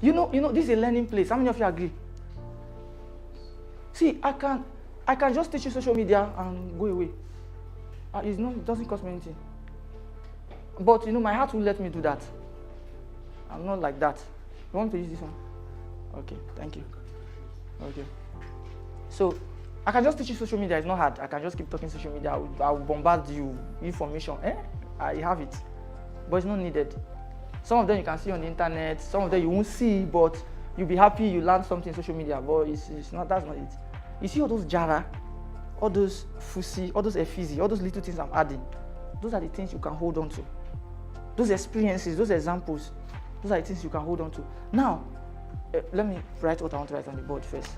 this is a learning place. How many of you agree? See, I can just teach you social media and go away. It doesn't cost me anything. But my heart will let me do that. I'm not like that. You want to use this one? Okay, thank you. Okay. So I can just teach you social media. It's not hard. I can just keep talking social media. I will bombard you information. I have it, but it's not needed. Some of them you can see on the internet. Some of them you won't see, but you'll be happy you learn something on social media. But it's not. That's not it. You see all those Jara, all those Fusi, all those Efizi, all those little things I'm adding. Those are the things you can hold on to. Those experiences, those examples, those are the things you can hold on to. Now, let me write what I want to write on the board first.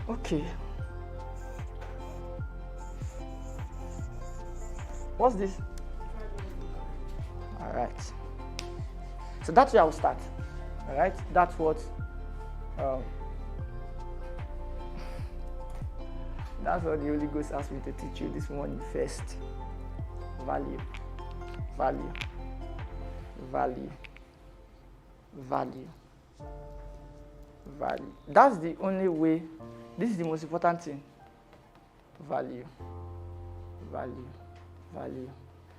Okay. What's this? All right. So that's where I'll start. All right. That's what. That's what the Holy Ghost asked me to teach you this morning first. Value. Value. Value. Value. Value. That's the only way. This is the most important thing. Value. Value. Value.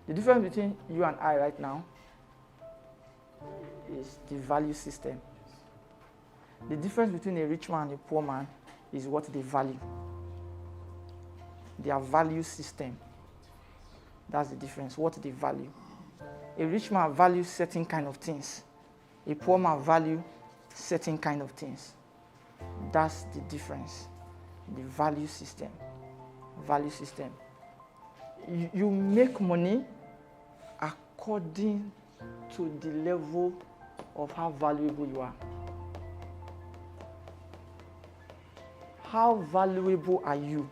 The difference between you and I right now is the value system. The difference between a rich man and a poor man is what they value. Their value system. That's the difference, what they value. A rich man values certain kind of things. A poor man values certain kind of things. That's the difference. The value system. Value system. You make money according to the level of how valuable you are. How valuable are you?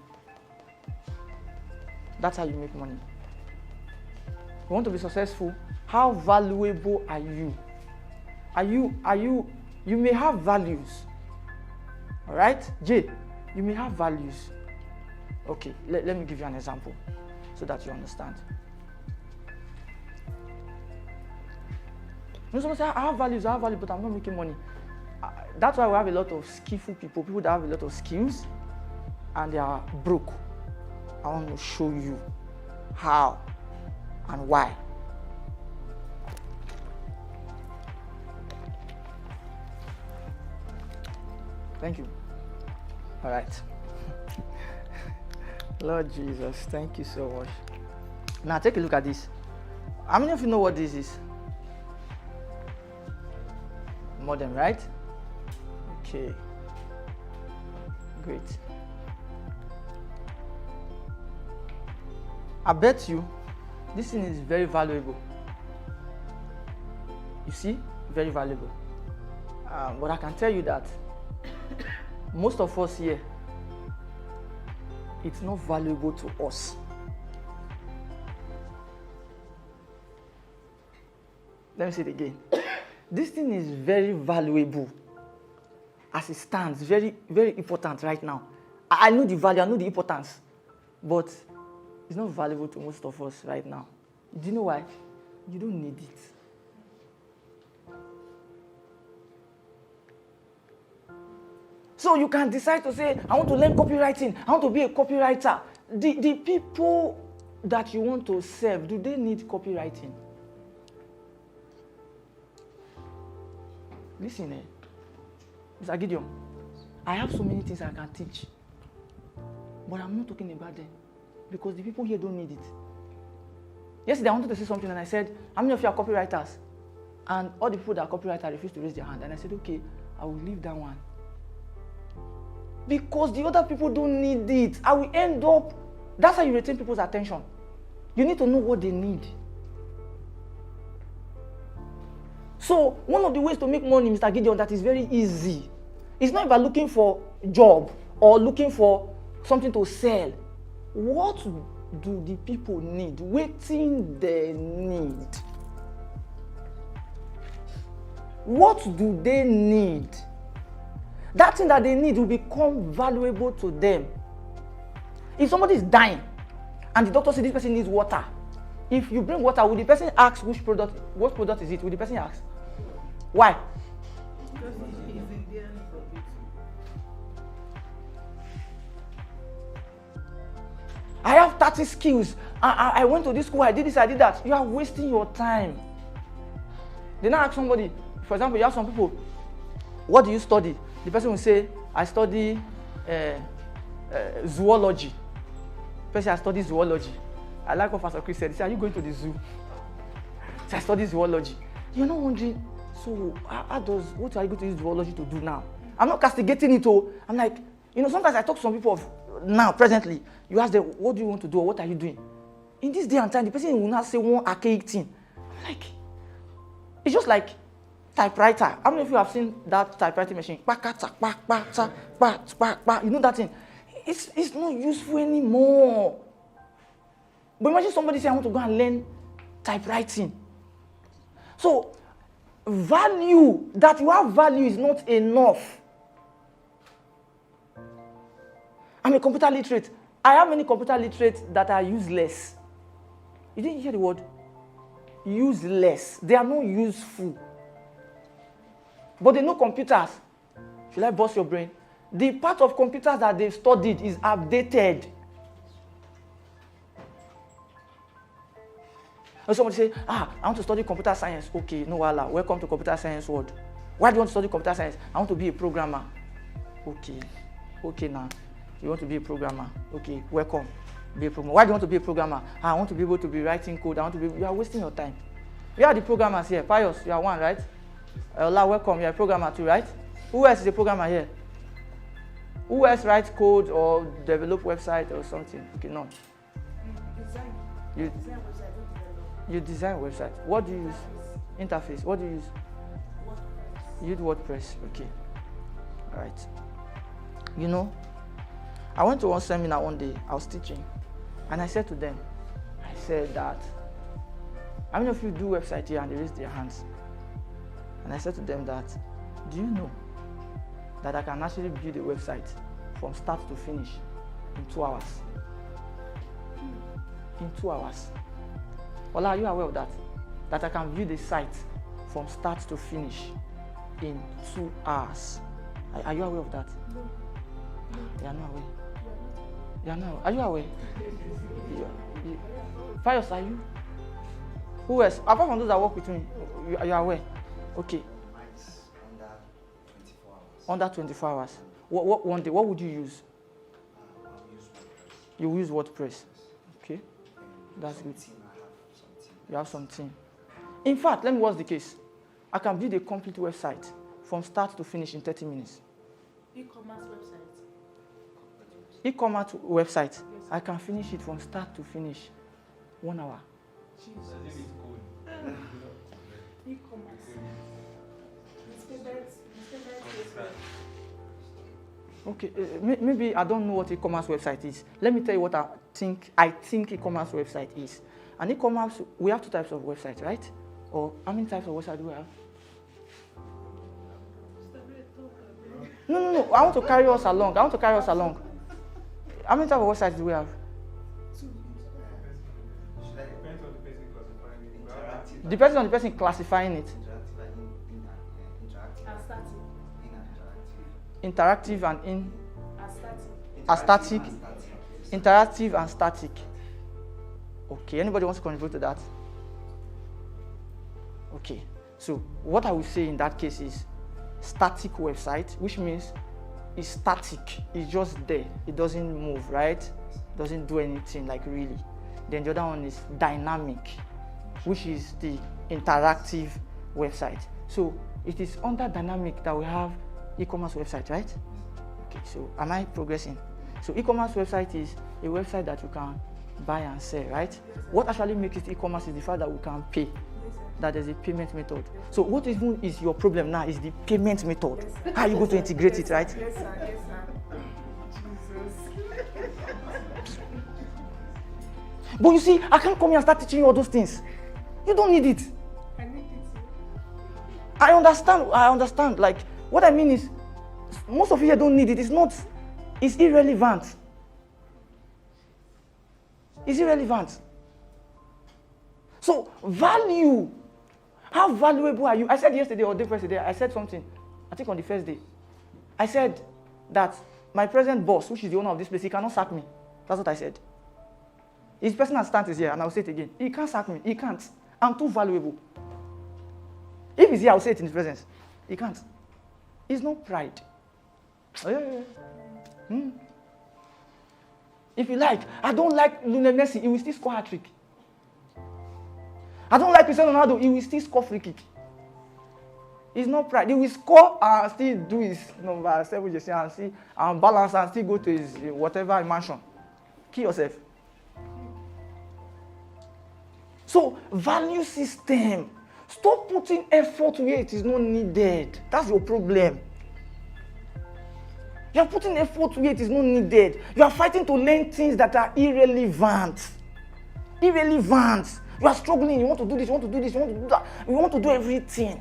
That's how you make money. You want to be successful? How valuable are you? You may have values. All right? Jay, you may have values. Okay, let me give you an example so that you understand. Someone say, I have values, but I'm not making money. That's why we have a lot of skillful people that have a lot of skills, and they are broke. I want to show you how and why. Thank you. All right. Lord Jesus, thank you so much. Now take a look at this. How many of you know what this is? Modem, right? Okay. Great. I bet you this thing is very valuable. You see? Very valuable. But I can tell you that most of us here, it's not valuable to us. Let me say it again. This thing is very valuable as it stands, very, very important right now. I know the value, I know the importance, but it's not valuable to most of us right now. Do you know why? You don't need it. So you can decide to say, I want to learn copywriting, I want to be a copywriter. The people that you want to serve, do they need copywriting? Listen, Mr. Gideon, I have so many things I can teach, but I'm not talking about them because the people here don't need it. Yesterday, I wanted to say something and I said, how many of you are copywriters? And all the people that are copywriters refused to raise their hand. And I said, okay, I will leave that one. Because the other people don't need it. I will end up, that's how you retain people's attention. You need to know what they need. So, one of the ways to make money, Mr. Gideon, that is very easy. It's not about looking for a job or looking for something to sell. What do the people need? Waiting they need. What do they need? That thing that they need will become valuable to them. If somebody is dying and the doctor says this person needs water, if you bring water, will the person ask what product is it? Will the person ask? Why? Because he's in there for it. I have 30 skills. I went to this school, I did this, I did that. You are wasting your time. Then I ask somebody, for example, you have some people, what do you study? The person will say, I study zoology. The person, I study zoology. I like what Pastor Chris said. He said, are you going to the zoo? So I study zoology. You're not wondering, so what are you going to use zoology to do now? I'm not castigating it. I'm like, sometimes I talk to some people now, presently. You ask them, what do you want to do or what are you doing? In this day and time, the person will not say one archaic thing. I'm like, it's just like typewriter. How many of you have seen that typewriting machine? You know that thing? It's not useful anymore. But imagine somebody saying, I want to go and learn typewriting. So, value, that you have value is not enough. I'm a computer literate. I have many computer literates that are useless. You didn't hear the word? Useless. They are not useful. But they know computers. Should I bust your brain? The part of computers that they've studied is outdated. And somebody say, I want to study computer science. Okay, no wala. Welcome to computer science world. Why do you want to study computer science? I want to be a programmer. Okay now. You want to be a programmer. Okay, welcome. Be a programmer. Why do you want to be a programmer? I want to be able to be writing code. You are wasting your time. We are the programmers here. Pius, you are one, right? Ola, welcome. You are a programmer too, right? Who else is a programmer here? Who else writes code or develop website or something? Okay, no. Design. You design website. What do you use? Interface. What do you use? WordPress. You use WordPress. Okay. All right. I went to one seminar one day. I was teaching, and I said to them, that, how many of you do website here? And they raised their hands. And I said to them that, do you know that I can actually build a website from start to finish in 2 hours? In 2 hours. Ola, are you aware of that? That I can build a site from start to finish in 2 hours. Are you aware of that? No. You are not aware. You are not. Are you aware? Pius, are you? Who else? Apart from those that work with me, you are aware? Okay. Mine's under 24 hours. Under 24 hours. What one day? What would you use? I'll use WordPress. You use WordPress. Okay. That's good. Team, I have some team. You have something. In fact, let me what's the case. I can build a complete website from start to finish in 30 minutes. E-commerce website. E-commerce website. Yes. I can finish it from start to finish 1 hour. Jesus. E-commerce. Okay, maybe I don't know what e-commerce website is. Let me tell you what I think e-commerce website is. An e-commerce, we have 2 types of websites, right? Or how many types of websites do we have? No. I want to carry us along. How many types of websites do we have? Depends on the person classifying it. Interactive and static. Interactive and static. Okay, anybody wants to contribute to that? Okay, so what I would say in that case is static website, which means it's static. It's just there. It doesn't move, right? Doesn't do anything, like really. Then the other one is dynamic, which is the interactive website. So it is under dynamic that we have e-commerce website, right? Okay, so am I progressing? So e-commerce website is a website that you can buy and sell, right? What actually makes it e-commerce is the fact that we can pay, that there's a payment method. So what even is your problem now is the payment method. How are you going to integrate it, right? Yes, sir. Jesus. But you see, I can't come here and start teaching you all those things. You don't need it. I need it. I understand. Like, what I mean is, most of you here don't need it. It's irrelevant. It's irrelevant. So, value. How valuable are you? I said yesterday or the day yesterday, I said something. I think on the first day, I said that my present boss, which is the owner of this place, he cannot sack me. That's what I said. His personal stance is here, and I'll say it again. He can't sack me. He can't. I'm too valuable. If he's here, I'll say it in his presence. He can't. It's not pride. If you like, I don't like Lionel Messi, he will still score a trick. I don't like Cristiano Ronaldo, he will still score free kick. It's not pride. He will score and still do his number 7 jersey and see and balance and still go to his whatever mansion. Kill yourself. So, value system. Stop putting effort where it is not needed. That's your problem. You are putting effort where it is not needed. You are fighting to learn things that are irrelevant. Irrelevant. You are struggling. You want to do this, you want to do this, you want to do that. You want to do everything.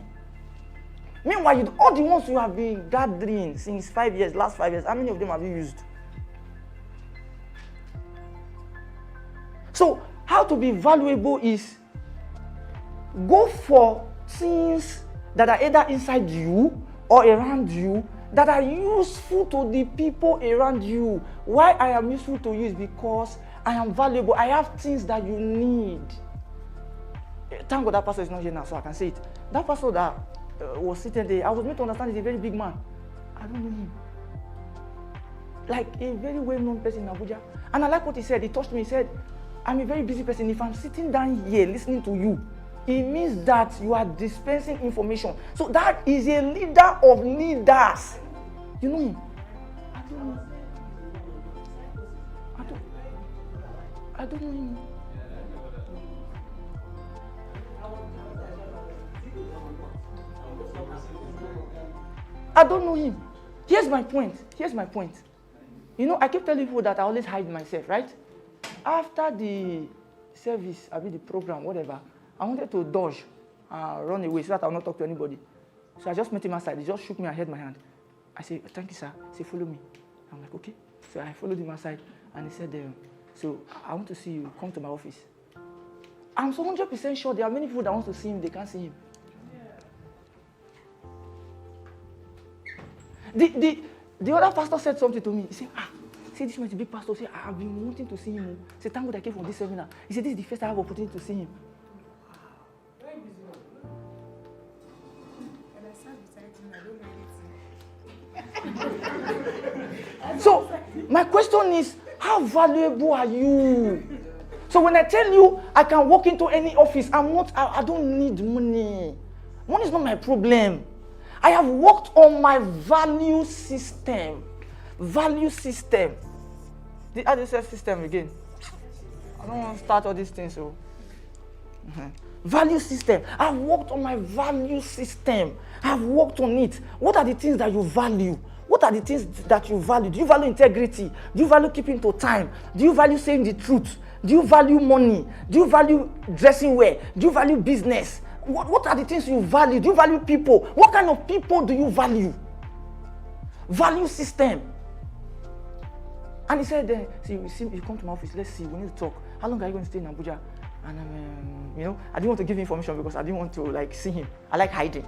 Meanwhile, all the ones you have been gathering since 5 years, last 5 years, how many of them have you used? So, how to be valuable is go for things that are either inside you or around you that are useful to the people around you. Why I am useful to you is because I am valuable. I have things that you need. Thank God that pastor is not here now, so I can say it. That pastor that was sitting there, I was made to understand he's a very big man. I don't know him. Like a very well-known person in Abuja. And I like what he said. He touched me. He said, I'm a very busy person. If I'm sitting down here listening to you, it means that you are dispensing information. So that is a leader of leaders. You know him? I don't know. I don't know him. I don't know him. Here's my point. You know, I keep telling people that I always hide myself, right? After the service, the program, whatever, I wanted to dodge and run away so that I will not talk to anybody. So I just met him outside. He just shook me and held my hand. I said, thank you, sir. He said, follow me. I'm like, okay. So I followed him outside and he said, so I want to see you. Come to my office. I'm so 100% sure there are many people that want to see him. They can't see him. The other pastor said something to me. He said, this is my big pastor. He said, I've been wanting to see him. He said, thank God I came from this seminar. He said, this is the first I have opportunity to see him. So, my question is, how valuable are you? So when I tell you I can walk into any office, I don't need money. Money is not my problem. I have worked on my value system. Value system. How do you say system again? I don't want to start all these things. So. Value system. I've worked on my value system. I've worked on it. What are the things that you value? What are the things that you value? Do you value integrity? Do you value keeping to time? Do you value saying the truth? Do you value money? Do you value dressing well? Do you value business? What are the things you value? Do you value people? What kind of people do you value? Value system. And he said, you come to my office, let's see, we need to talk. How long are you going to stay in Abuja? And I didn't want to give him information because I didn't want to see him. I like hiding.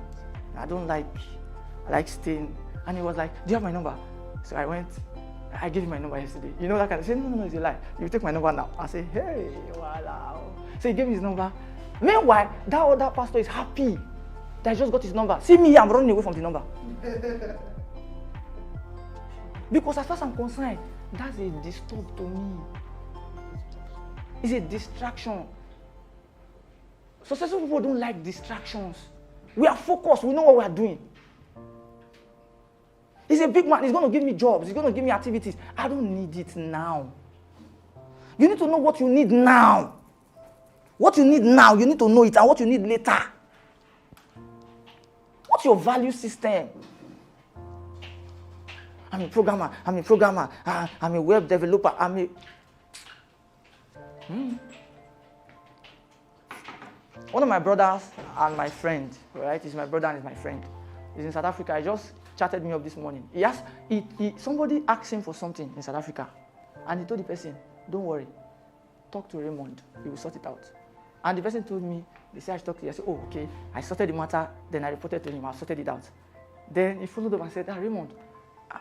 I like staying. And he was like, do you have my number? So I gave him my number yesterday. You know that kind of, I said, no, it's a lie. You take my number now. I say, hey, wow. So he gave me his number. Meanwhile, that other pastor is happy that I just got his number. See me, I'm running away from the number. Because as far as I'm concerned, that's a disturb to me. It's a distraction. Successful people don't like distractions. We are focused. We know what we are doing. He's a big man. He's going to give me jobs. He's going to give me activities. I don't need it now. You need to know what you need now. What you need now, you need to know it. And what you need later. What's your value system? I'm a programmer. I'm a web developer. One of my brothers and my friend, right? He's my brother and he's my friend. He's in South Africa. He just chatted me up this morning. Somebody asked him for something in South Africa. And he told the person, don't worry. Talk to Raymond. He will sort it out. And the person told me, they said I should talk to you. I said, oh, okay. I sorted the matter. Then I reported to him. I sorted it out. Then he followed up and said, Raymond,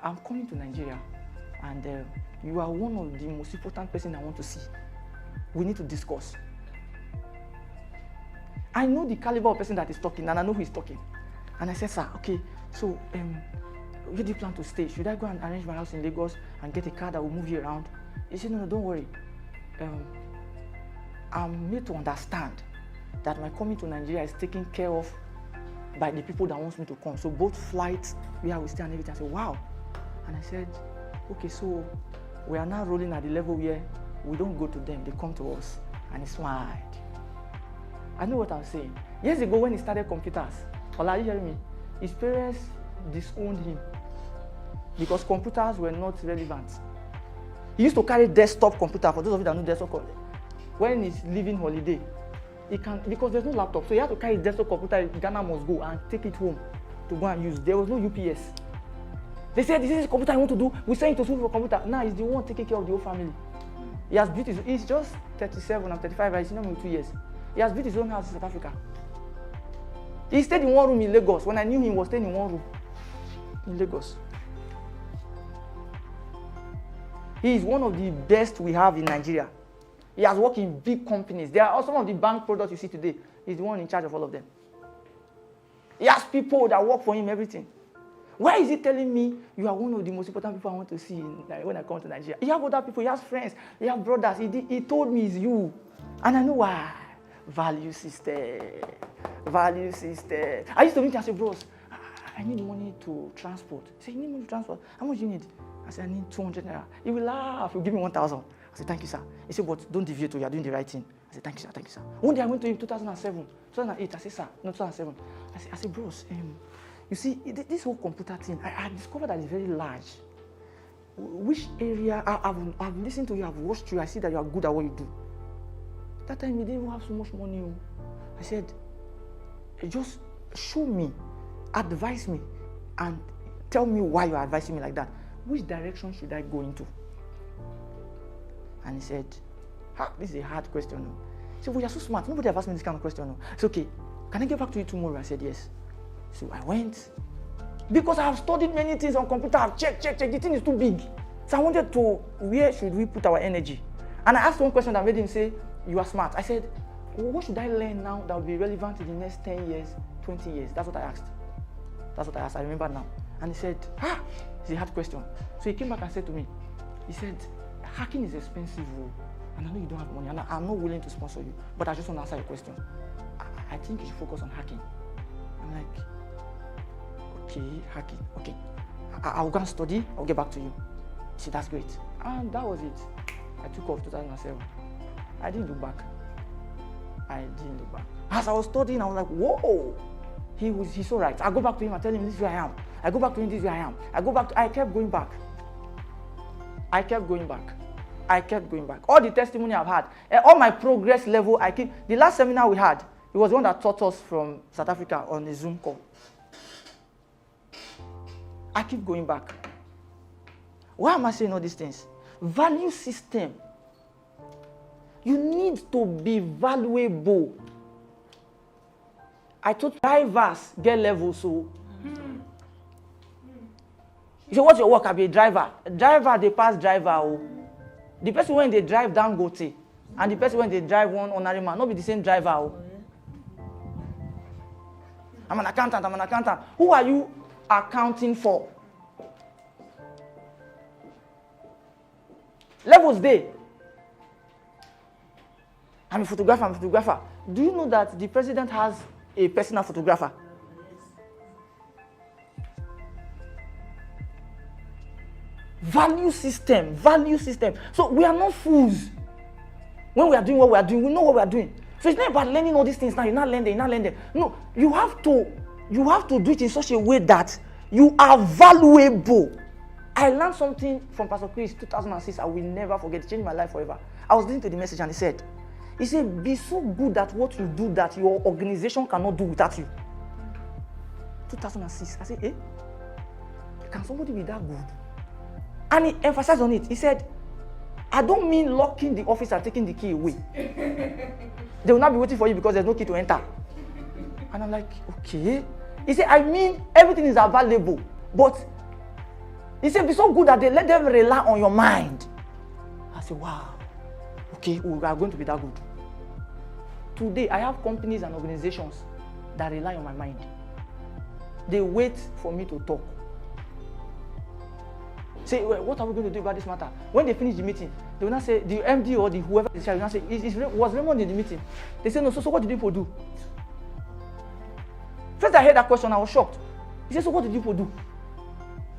I'm coming to Nigeria, and you are one of the most important person I want to see. We need to discuss. I know the caliber of person that is talking, and I know who is talking. And I said, sir, okay, so where do you plan to stay? Should I go and arrange my house in Lagos and get a car that will move you around? He said, no, don't worry. I'm made to understand that my coming to Nigeria is taken care of by the people that wants me to come. So both flights, where we stay and everything. I said, wow. And I said, okay, so we are now rolling at the level where we don't go to them, they come to us. And he smiled. I know what I'm saying. Years ago when he started computers, are you hearing me? His parents disowned him because computers were not relevant. He used to carry desktop computer, for those of you that know desktop computer. When he's leaving holiday, he can, because there's no laptop, so he had to carry his desktop computer. Ghana must go and take it home to go and use. There was no UPS. They said, this is the computer I want to do. We send it to school for computer. Now he's the one taking care of the whole family. He has built his, he's just 37, I'm 35, right? He's not maybe 2 years. He has built his own house in South Africa. He stayed in one room in Lagos. When I knew him, he was staying in one room in Lagos. He is one of the best we have in Nigeria. He has worked in big companies. There are some of the bank products you see today. He's the one in charge of all of them. He has people that work for him, everything. Why is he telling me you are one of the most important people I want to see when I come to Nigeria? He has other people, he has friends, he has brothers. He told me it's you. And I know why. Value system. Value system. I used to meet and say, bros, I need money to transport. He said, you need money to transport? How much do you need? I said, I need 200 naira. He will laugh. He'll give me 1,000. I said, thank you, sir. He said, but don't deviate, you are doing the right thing. I said, thank you, sir, thank you, sir. One day I went to him 2007, 2008. I said, sir, no, 2007. I said, bros, you see, this whole computer thing, I discovered that it's very large. Which area, I've listened to you, I've watched you, I see that you are good at what you do. That time you didn't even have so much money. I said, just show me, advise me, and tell me why you're advising me like that. Which direction should I go into? And he said, this is a hard question. He said, well, you're so smart. Nobody ever asked me this kind of question. It's okay. Can I get back to you tomorrow? I said, yes. So I went. Because I have studied many things on computer. I've checked. The thing is too big. So I wanted to, where should we put our energy? And I asked one question that made him say, you are smart. I said, well, what should I learn now that will be relevant in the next 10 years, 20 years? That's what I asked. I remember now. And he said, it's a hard question. So he came back and said to me, he said, hacking is expensive, and I know you don't have money, and I'm not willing to sponsor you, but I just want to answer your question. I think you should focus on hacking. I'm like, okay, hacking, okay. I'll go and study, I'll get back to you. He said, that's great. And that was it. I took off 2007. I didn't look back. As I was studying, I was like, whoa. He's so right. I go back to him and tell him this is where I am. I go back to him, this is where I am. I kept going back. All the testimony I've had, all my progress level, the last seminar we had, it was the one that taught us from South Africa on a Zoom call. I keep going back. Why am I saying all these things? Value system. You need to be valuable. I told drivers get level, so. You say, what's your work? I'll be a driver. Driver, they pass driver. Oh. The person when they drive down Dangote, and the person when they drive one ordinary man, not be the same driver. Oh. I'm an accountant. Who are you accounting for? Levels there. I'm a photographer. Do you know that the president has a personal photographer? Value system. So we are not fools. When we are doing what we are doing, we know what we are doing. So it's not about learning all these things now. You're not learning. No, you have to do it in such a way that you are valuable. I learned something from Pastor Chris 2006. I will never forget. It changed my life forever. I was listening to the message and he said, be so good at what you do that your organization cannot do without you. 2006. I said, can somebody be that good? And he emphasized on it. He said, I don't mean locking the office and taking the key away. They will not be waiting for you because there's no key to enter. And I'm like, okay. He said, I mean, everything is available. But he said, be so good that they let them rely on your mind. I said, wow. Okay, we are going to be that good. Today, I have companies and organizations that rely on my mind. They wait for me to talk. Say, well, what are we going to do about this matter? When they finish the meeting, they will not say, the MD or the whoever is will not say, was Raymond in the meeting? They say, no, so what did people do? First I heard that question, I was shocked. He said, so what did people do?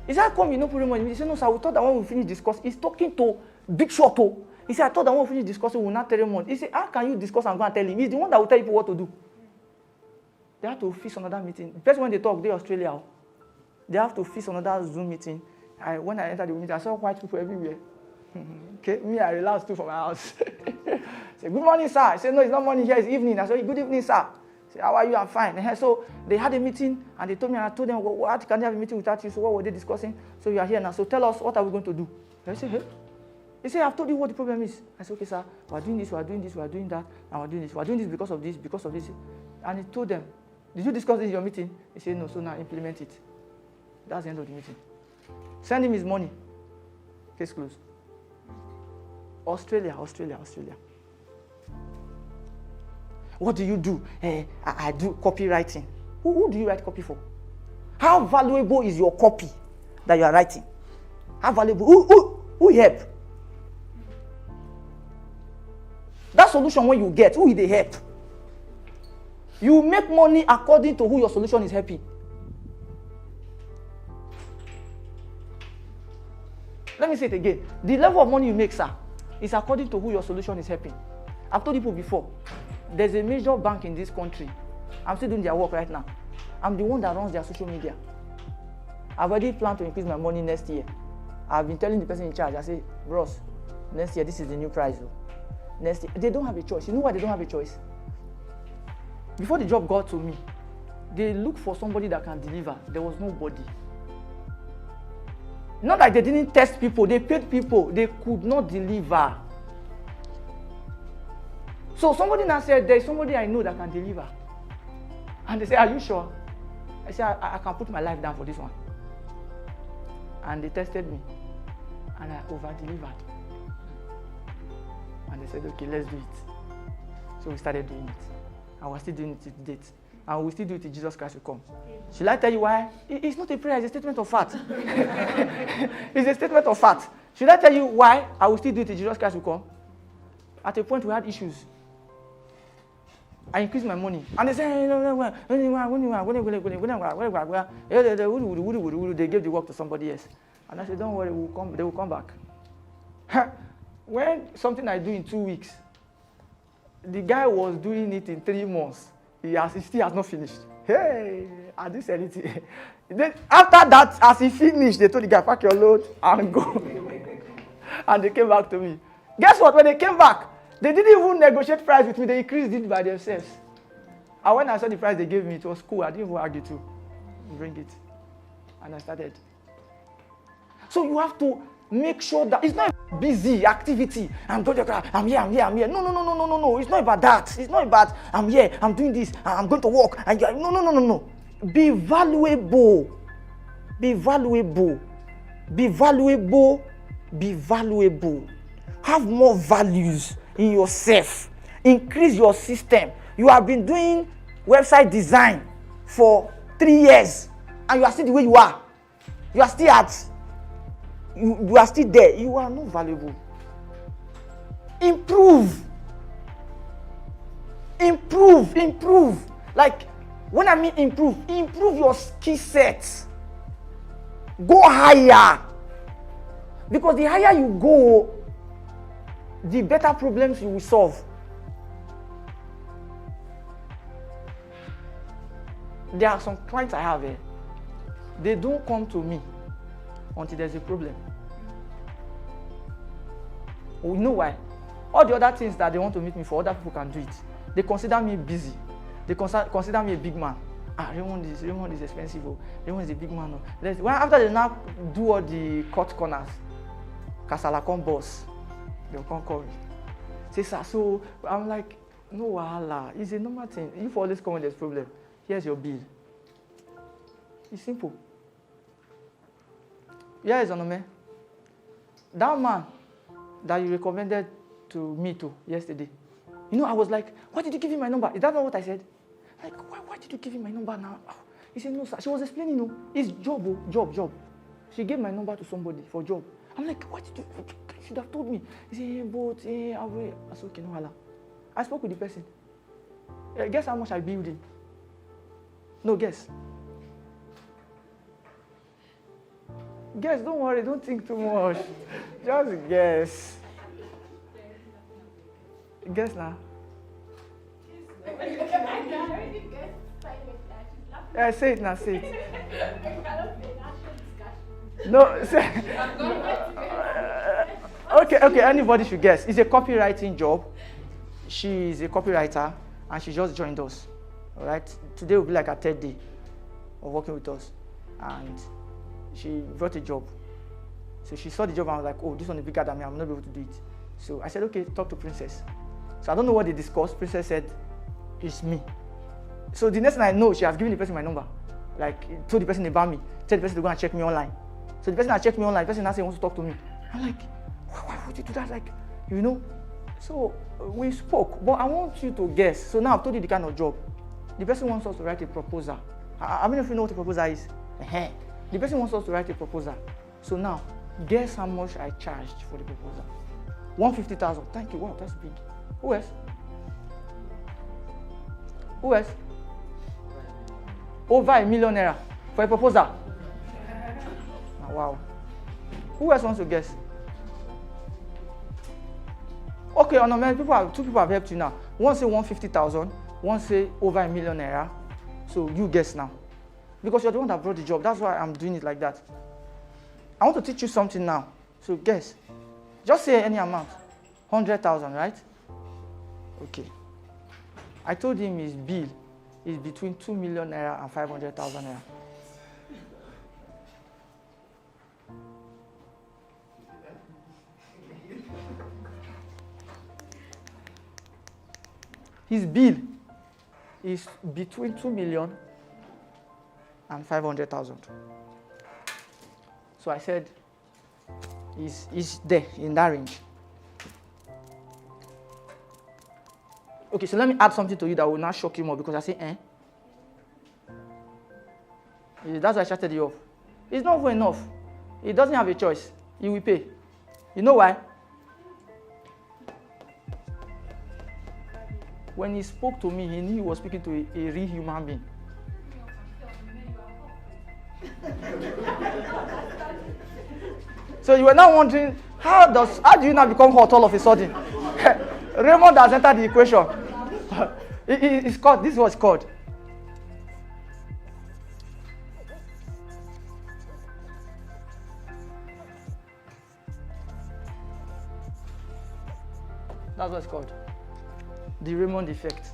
He said, how come you know put Raymond in the meeting? He said, no, sir, we thought that when we finish discussing, he's talking to Big Shot. He said, I thought that when we finish discussing, we will not tell Raymond. He said, how can you discuss and go and tell him? He's the one that will tell people what to do. They have to fix another meeting. First when they talk, they're Australia. They have to fix another Zoom meeting. When I entered the meeting, I saw white people everywhere. Okay, me, I relaxed too from my house. Say, good morning, sir. I said, no, it's not morning here, it's evening. I said, good evening, sir. I said, how are you? I'm fine. And so they had a meeting, and they told me, and I told them, what can they have a meeting without you? So what were they discussing? So you are here now. So tell us, what are we going to do? I said, hey. He said, I've told you what the problem is. I said, okay, sir, we're doing this, we're doing this, we're doing that, and we're doing this. We're doing this because of this, because of this. And he told them, did you discuss this in your meeting? He said, no, so now implement it. That's the end of the meeting. Send him his money. Case closed. Australia. What do you do? I do copywriting. Who do you write copy for? How valuable is your copy that you are writing? How valuable? Who help? That solution when you get, who will they help? You make money according to who your solution is helping. Let me say it again. The level of money you make, sir, is according to who your solution is helping. I've told people before, there's a major bank in this country. I'm still doing their work right now. I'm the one that runs their social media. I've already planned to increase my money next year. I've been telling the person in charge, I say, Ross, next year, this is the new price. Next year, they don't have a choice. You know why they don't have a choice? Before the job got to me, they looked for somebody that can deliver. There was nobody. Not like they didn't test people, they paid people, they could not deliver. So somebody now said, there's somebody I know that can deliver. And they said, are you sure? I said, I can put my life down for this one. And they tested me. And I over-delivered. And they said, okay, let's do it. So we started doing it. And we're still doing it to date. And we'll still do it till Jesus Christ will come. Shall I tell you why? It's not a prayer, it's a statement of fact. It's a statement of fact. Should I tell you why I will still do it till Jesus Christ will come? At a point we had issues. I increased my money. And they said, they gave the work to somebody else. And I said, don't worry, they will come back. When something I do in 2 weeks, the guy was doing it in 3 months. He still has not finished. Hey, I didn't say anything. Then after that, as he finished, they told the guy, pack your load and go. And they came back to me. Guess what? When they came back, they didn't even negotiate price with me. They increased it by themselves. And when I saw the price they gave me, it was cool. I didn't even argue to bring it. And I started. So you have to make sure that it's not a busy activity. I'm here. No. It's not about that. It's not about I'm here, I'm doing this, I'm going to work. No. Be valuable. Be valuable. Be valuable. Be valuable. Have more values in yourself. Increase your system. You have been doing website design for 3 years and you are still the way you are. You are still you are still there. You are not valuable. Improve. Like, when I mean improve your skill set. Go higher. Because the higher you go, the better problems you will solve. There are some clients I have here. They don't come to me until there's a problem. You know why? All the other things that they want to meet me for, other people can do it. They consider me busy. They consider me a big man. Raymond is expensive. Raymond is a big man. After they now do all the cut corners, Kasala come boss, they'll come call me. Say, sir, so I'm like, no wahala. It's a normal thing. If always come when there's problem, here's your bill. It's simple. Yeah, it's on. That man that you recommended to me to yesterday, I was like, why did you give him my number? Is that not what I said? Like, why did you give him my number now? He said, no, sir. She was explaining, it's job. She gave my number to somebody for job. I'm like, what did you should have told me? He said, but, I will. I said, okay, no, hala. I spoke with the person. Guess how much I billed him? No, guess. Guess, don't worry, don't think too much. Just guess. Guess now. Yeah, say it now, say it. No, say. Okay, anybody should guess. It's a copywriting job. She is a copywriter and she just joined us. All right? Today will be like her third day of working with us. And she brought a job. So she saw the job and was like, oh, this one is bigger than me, I'm not able to do it. So I said, okay, talk to Princess. So I don't know what they discussed. Princess said, it's me. So the next thing I know, she has given the person my number. Like, told the person about me, tell the person to go and check me online. So the person that checked me online, the person now said he wants to talk to me. I'm like, why would you do that? Like, So we spoke, but I want you to guess. So now I've told you the kind of job. The person wants us to write a proposal. How many of you know what a proposal is? The person wants us to write a proposal. So now, guess how much I charged for the proposal. 150,000. Thank you. Wow, that's big. Who else? Over ₦1 million for a proposal. Oh, wow. Who else wants to guess? Okay, two people have helped you now. One say 150,000, one say over ₦1 million. So you guess now. Because you're the one that brought the job. That's why I'm doing it like that. I want to teach you something now. So guess. Just say any amount. 100,000, right? Okay. I told him his bill is between ₦2 million and 500,000 naira. His bill is between 2 million and 500,000. So I said, he's there in that range. Okay, so let me add something to you that will not shock you more because I say, That's why I shouted you off. It's not good enough. He doesn't have a choice. He will pay. You know why? When he spoke to me, he knew he was speaking to a real human being. So you were now wondering, how do you now become hot all of a sudden? Raymond has entered the equation. It's called, this is what it's called. That's what it's called. The Raymond effect.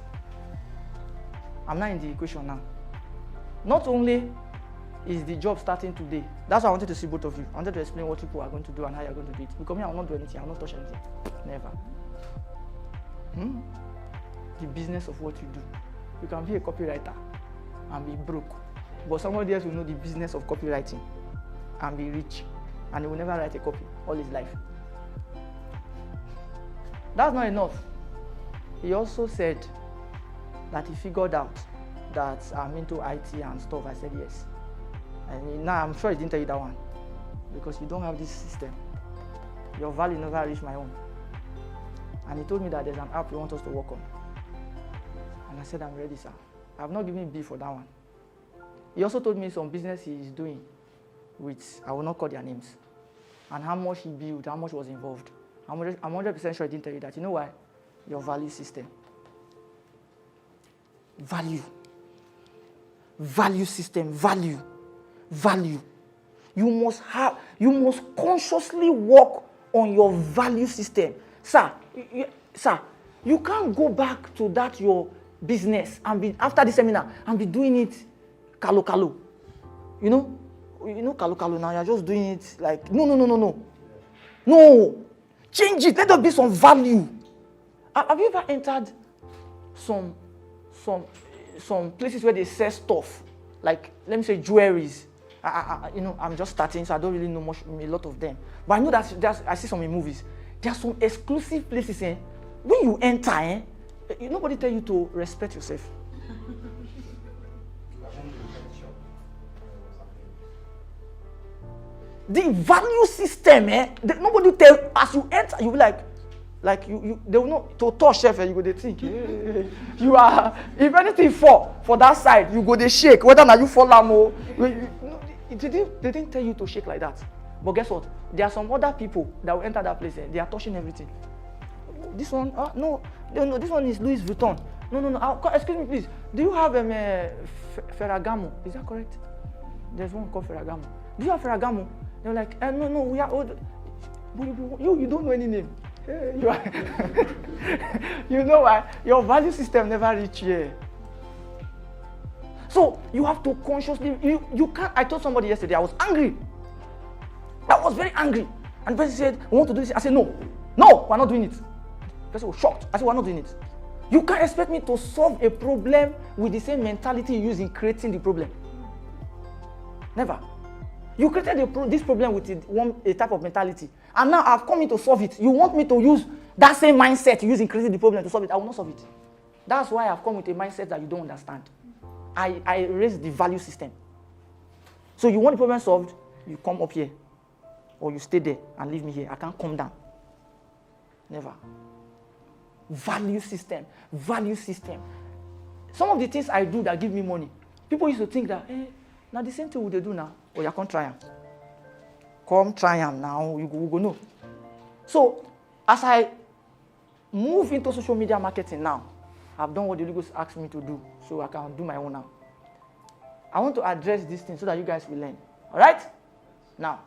I'm not in the equation now. Not only is the job starting today, that's why I wanted to see both of you. I wanted to explain what people are going to do and how you're going to do it. Because me, I will not do anything, I will not touch anything. Never. The business of what you do. You can be a copywriter and be broke. But somebody else will know the business of copywriting and be rich. And he will never write a copy all his life. That's not enough. He also said that he figured out that I'm into IT and stuff. I said yes. And now I'm sure he didn't tell you that one. Because you don't have this system. Your value never reached my own. And he told me that there's an app he wants us to work on. And I said, I'm ready, sir. I've not given him B for that one. He also told me some business he is doing with, I will not call their names, and how much he built, how much was involved. I'm 100% sure I didn't tell you that. You know why? Your value system. Value. Value system. Value. Value. You must consciously work on your value system. Sir, you can't go back to that your business and be, after the seminar, and be doing it kalo. You know kalo now, you're just doing it like, no. No. Change it. Let there be some value. Have you ever entered some places where they sell stuff like let me say jewelries. I'm just starting, so I don't really know a lot of them. But I know that I see some in movies. There are some exclusive places. When you enter, nobody tell you to respect yourself. The value system, nobody tell as you enter, you be like you they will not to touch chef, you go they think you are, if anything fall for that side, you go they shake, whether now you fall am they didn't tell you to shake like that. But guess what? There are some other people that will enter that place, they are touching everything. This one, no, this one is Louis Vuitton. No, excuse me please. Do you have Ferragamo? Is that correct? There's one called Ferragamo. Do you have Ferragamo? They're like, no, we are old. You don't know any name. You are you know why? Your value system never reach here. So you have to consciously, you can't. I told somebody yesterday, I was angry. I was very angry. And the person said, we want to do this. I said, no, we're not doing it. The person was shocked. I said, we're not doing it. You can't expect me to solve a problem with the same mentality you use in creating the problem. Never. You created this problem with a type of mentality. And now I've come in to solve it. You want me to use that same mindset you use in creating the problem to solve it. I will not solve it. That's why I've come with a mindset that you don't understand. I raise the value system. So you want the problem solved, you come up here. Or you stay there and leave me here. I can't come down. Never. Value system. Value system. Some of the things I do that give me money, people used to think that, now the same thing they do now. Oh, you can't try them. Come try them now. You go know. So, as I move into social media marketing now, I've done what the Holy Ghost asked me to do, so I can do my own now. I want to address this thing so that you guys will learn. All right? Now,